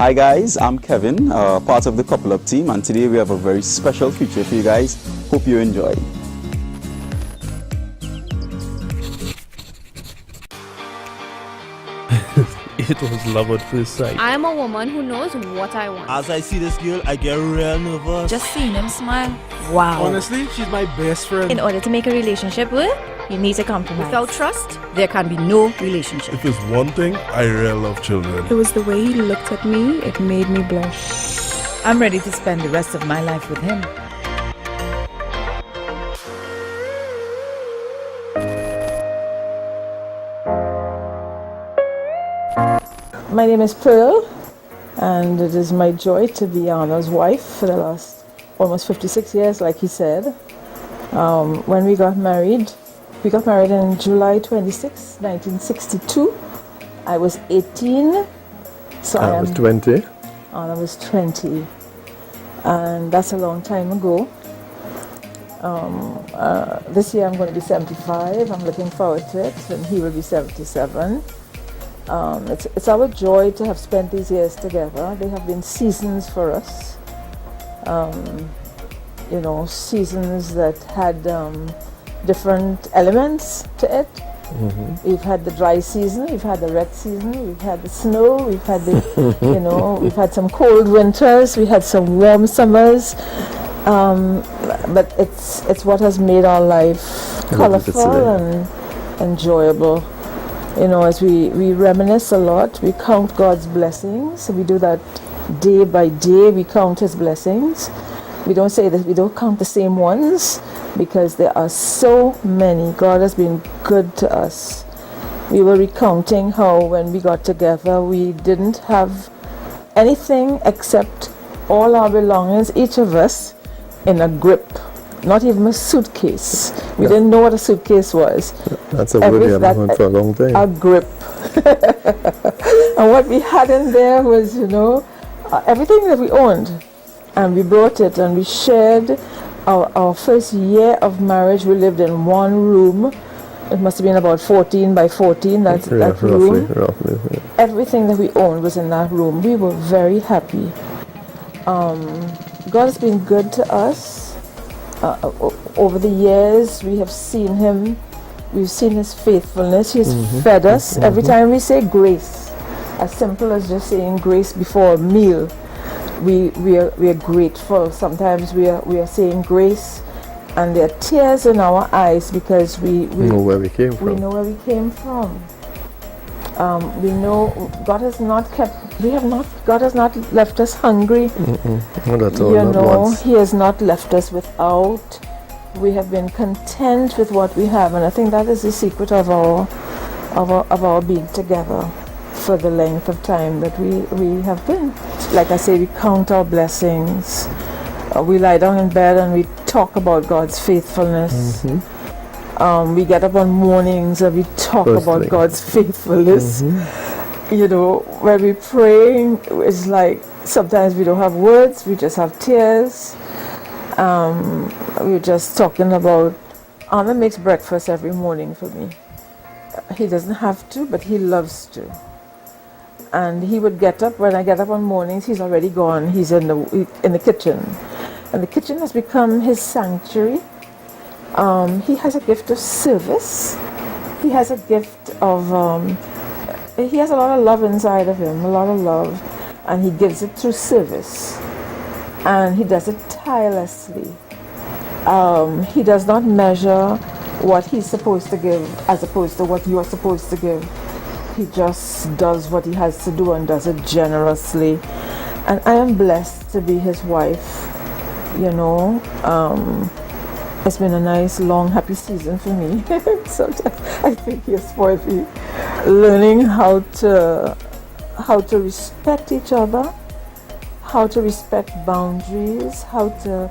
Hi guys, I'm Kevin, part of the Couple Up team, and today we have a very special feature for you guys. Hope you enjoy. It was love at first sight. I am a woman who knows what I want. As I see this girl, I get real nervous. Just seeing him smile. Wow. Honestly, she's my best friend. In order to make a relationship work, you need to compromise. Without trust, there can be no relationship. If it's one thing, I really love children. It was the way he looked at me, it made me blush. I'm ready to spend the rest of my life with him. My name is Pearl, and it is my joy to be Anna's wife for the last almost 56 years, like he said. When we got married in July 26, 1962. I was 18, so I was 20. Anna was 20, and that's a long time ago. This year I'm going to be 75. I'm looking forward to it, and he will be 77. It's our joy to have spent these years together. They have been seasons for us. Seasons that had different elements to it. Mm-hmm. We've had the dry season, we've had the wet season, we've had the snow, we've had the, we've had some cold winters, we had some warm summers. But it's what has made our life colorful and enjoyable. As we reminisce a lot, we count God's blessings. We do that day by day. We count His blessings. We don't say that we don't count the same ones, because there are so many. God has been good to us. We were recounting how when we got together, we didn't have anything except all our belongings, each of us, in a grip. Not even a suitcase. We didn't know what a suitcase was. That's a word we haven't heard for a long time. A grip. And what we had in there was, everything that we owned. And we brought it and we shared our first year of marriage. We lived in one room. It must have been about 14 by 14, that room. Roughly, yeah. Everything that we owned was in that room. We were very happy. God has been good to us. Over the years, we have seen Him. We've seen His faithfulness. He's fed us. Every time we say grace, as simple as just saying grace before a meal, we are grateful. Sometimes we are saying grace, and there are tears in our eyes because we know where we came from. We know where we came from. We know God has not God has not left us hungry. Not at all. He has not left us without. We have been content with what we have, and I think that is the secret of our being together for the length of time that we have been. Like I say, we count our blessings. We lie down in bed and we talk about God's faithfulness. We get up on mornings and we talk about God's faithfulness. When we pray, it's like sometimes we don't have words, we just have tears. We're just talking about, Anna makes breakfast every morning for me. He doesn't have to, but he loves to. And he would get up, when I get up on mornings, he's already gone. He's in the kitchen. And the kitchen has become his sanctuary. He has a gift of service. He has a gift of, he has a lot of love inside of him, a lot of love. And he gives it through service. And he does it tirelessly. He does not measure what he's supposed to give as opposed to what you're supposed to give. He just does what he has to do and does it generously. And I am blessed to be his wife. It's been a nice, long, happy season for me. Sometimes I think he has spoiled me. Learning how to respect each other, how to respect boundaries, how to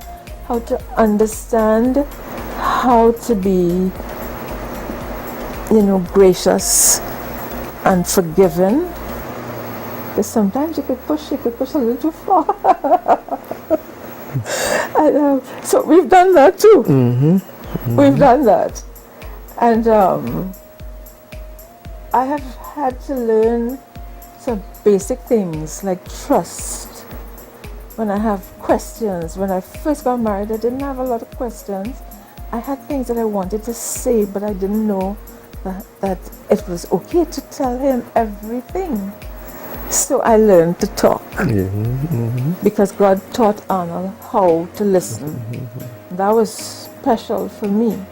understand how to be, gracious and forgiving. Because sometimes you could push a little too far. And, so we've done that too. We've done that. And I have had to learn So basic things like trust. When I have questions, when I first got married, I didn't have a lot of questions. I had things that I wanted to say, but I didn't know that it was okay to tell him everything. So I learned to talk because God taught Arnold how to listen. That was special for me.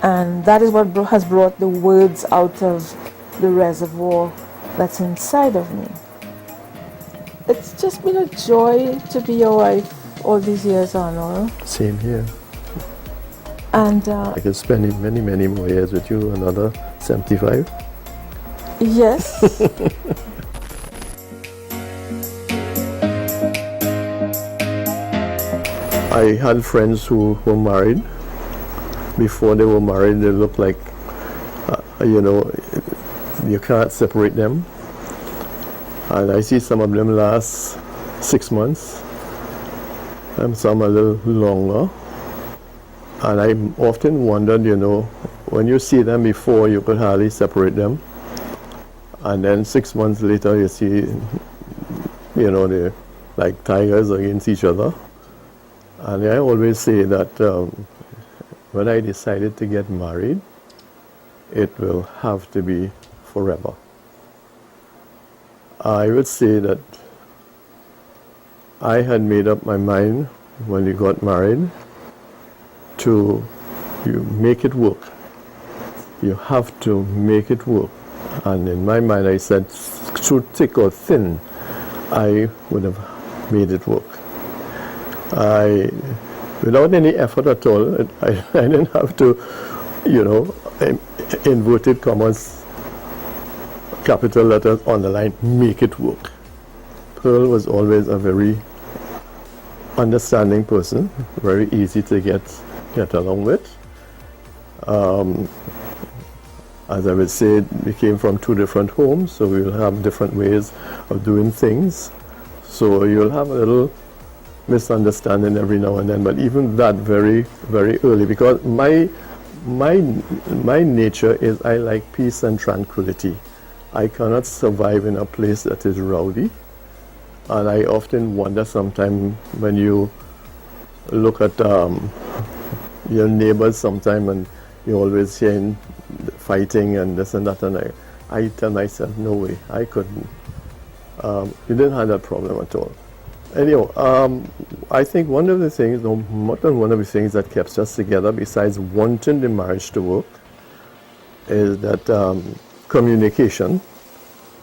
And that is what has brought the words out of the reservoir that's inside of me. It's just been a joy to be your wife all these years, Arnold. Same here. And I can spend many, many more years with you, another 75. yes. I had friends who were married. Before they were married, they looked like, you can't separate them. And I see some of them last 6 months, and some a little longer. And I often wondered, when you see them before, you could hardly separate them. And then 6 months later, you see, they're like tigers against each other. And I always say that when I decided to get married, it will have to be forever. I would say that I had made up my mind when we got married to make it work. You have to make it work. And in my mind, I said, through thick or thin, I would have made it work. Without any effort at all, I didn't have to, inverted commas, capital letters on the line, make it work. Pearl was always a very understanding person, very easy to get along with. As I would say, we came from two different homes, so we will have different ways of doing things. So you'll have a little misunderstanding every now and then, but even that very, very early, because my nature is I like peace and tranquility. I cannot survive in a place that is rowdy. And I often wonder sometimes when you look at your neighbors sometime and you're always hearing fighting and this and that, and I tell myself, no way, I couldn't. You didn't have that problem at all. Anyhow, I think one of the things, no more than one of the things that kept us together, besides wanting the marriage to work, is that communication.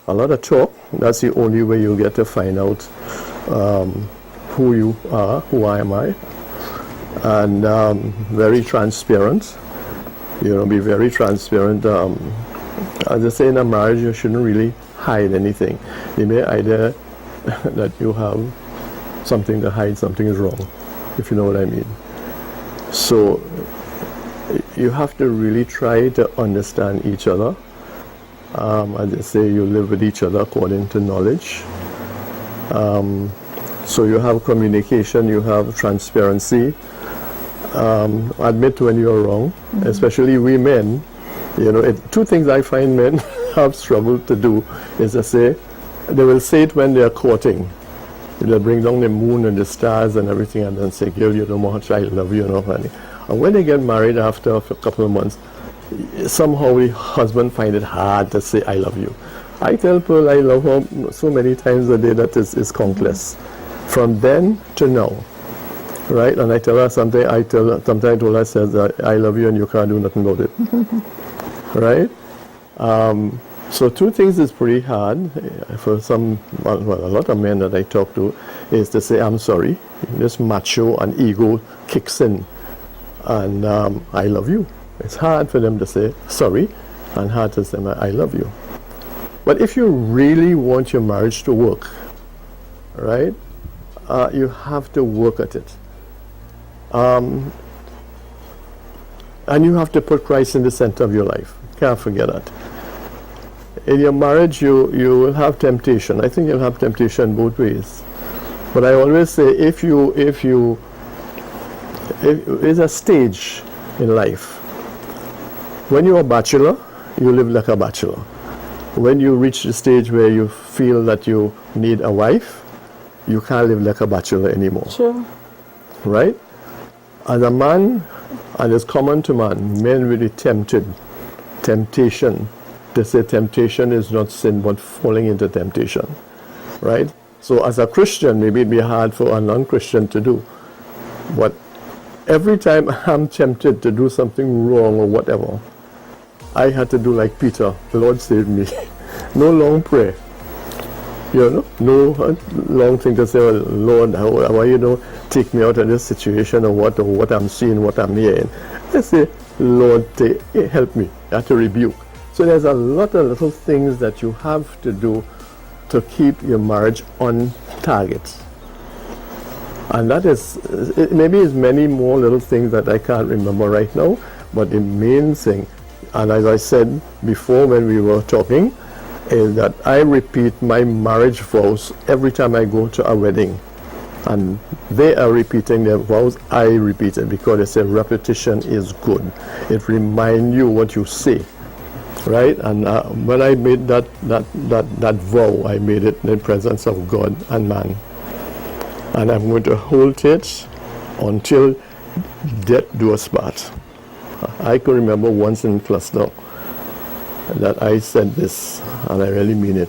A lot of talk. That's the only way you get to find out who you are, who am I, and very transparent. Be very transparent. As I say, in a marriage, you shouldn't really hide anything. You may either that you have something to hide, something is wrong, if you know what I mean. So you have to really try to understand each other. As I say, you live with each other according to knowledge. So you have communication, you have transparency. Admit when you're wrong, especially we men. Two things I find men have struggled to do is to say, they will say it when they're courting. They'll bring down the moon and the stars and everything and then say, girl, you know how much I love you, honey. And when they get married after a couple of months, somehow the husband find it hard to say, I love you. I tell Pearl I love her so many times a day that is countless. From then to now, right? And I tell her something, sometimes I told her, says, I love you and you can't do nothing about it. Right? So two things is pretty hard for a lot of men that I talk to, is to say, I'm sorry. This macho and ego kicks in. And I love you. It's hard for them to say sorry and hard to say, I love you. But if you really want your marriage to work, right, you have to work at it. And you have to put Christ in the center of your life. Can't forget that. In your marriage, you will have temptation. I think you'll have temptation both ways. But I always say, if there's a stage in life. When you're a bachelor, you live like a bachelor. when you reach the stage where you feel that you need a wife, you can't live like a bachelor anymore. True. Right? As a man, and it's common to man, men will be tempted. Temptation. They say temptation is not sin, but falling into temptation. Right? So as a Christian, maybe it'd be hard for a non-Christian to do. But every time I'm tempted to do something wrong or whatever, I had to do like Peter, the Lord save me. No long prayer. You know, no long thing to say, well, Lord, how you know, take me out of this situation or what I'm seeing, what I'm hearing. I say, Lord, help me. I have to rebuke. So there's a lot of little things that you have to do to keep your marriage on target. And that is, maybe it's many more little things that I can't remember right now, but the main thing, and as I said before when we were talking, is that I repeat my marriage vows every time I go to a wedding. And they are repeating their vows, I repeat it, because they say repetition is good. It reminds you what you say, right? And when I made that vow, I made it in the presence of God and man. And I'm going to hold it until death do us part. I can remember once in cluster that I said this, and I really mean it.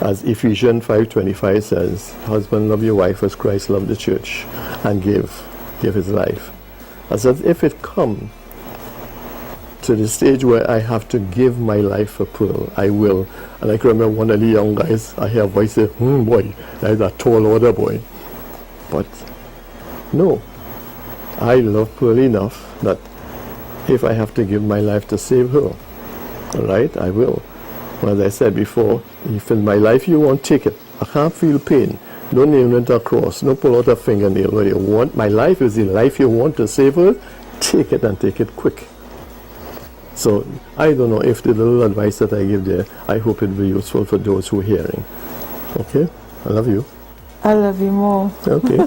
As Ephesians 5:25 says, husband, love your wife as Christ loved the church and give his life. I said, if it comes to the stage where I have to give my life for Pearl, I will. And I can remember one of the young guys, I hear a voice say, boy, that is a tall older boy. But no, I love Pearl enough that if I have to give my life to save her, all right, I will. As I said before, if in my life you won't take it, I can't feel pain. Don't nail it across. Don't pull out a fingernail where you want. My life is the life you want to save her. Take it and take it quick. So I don't know if the little advice that I give there, I hope it will be useful for those who are hearing. Okay? I love you. I love you more. Okay.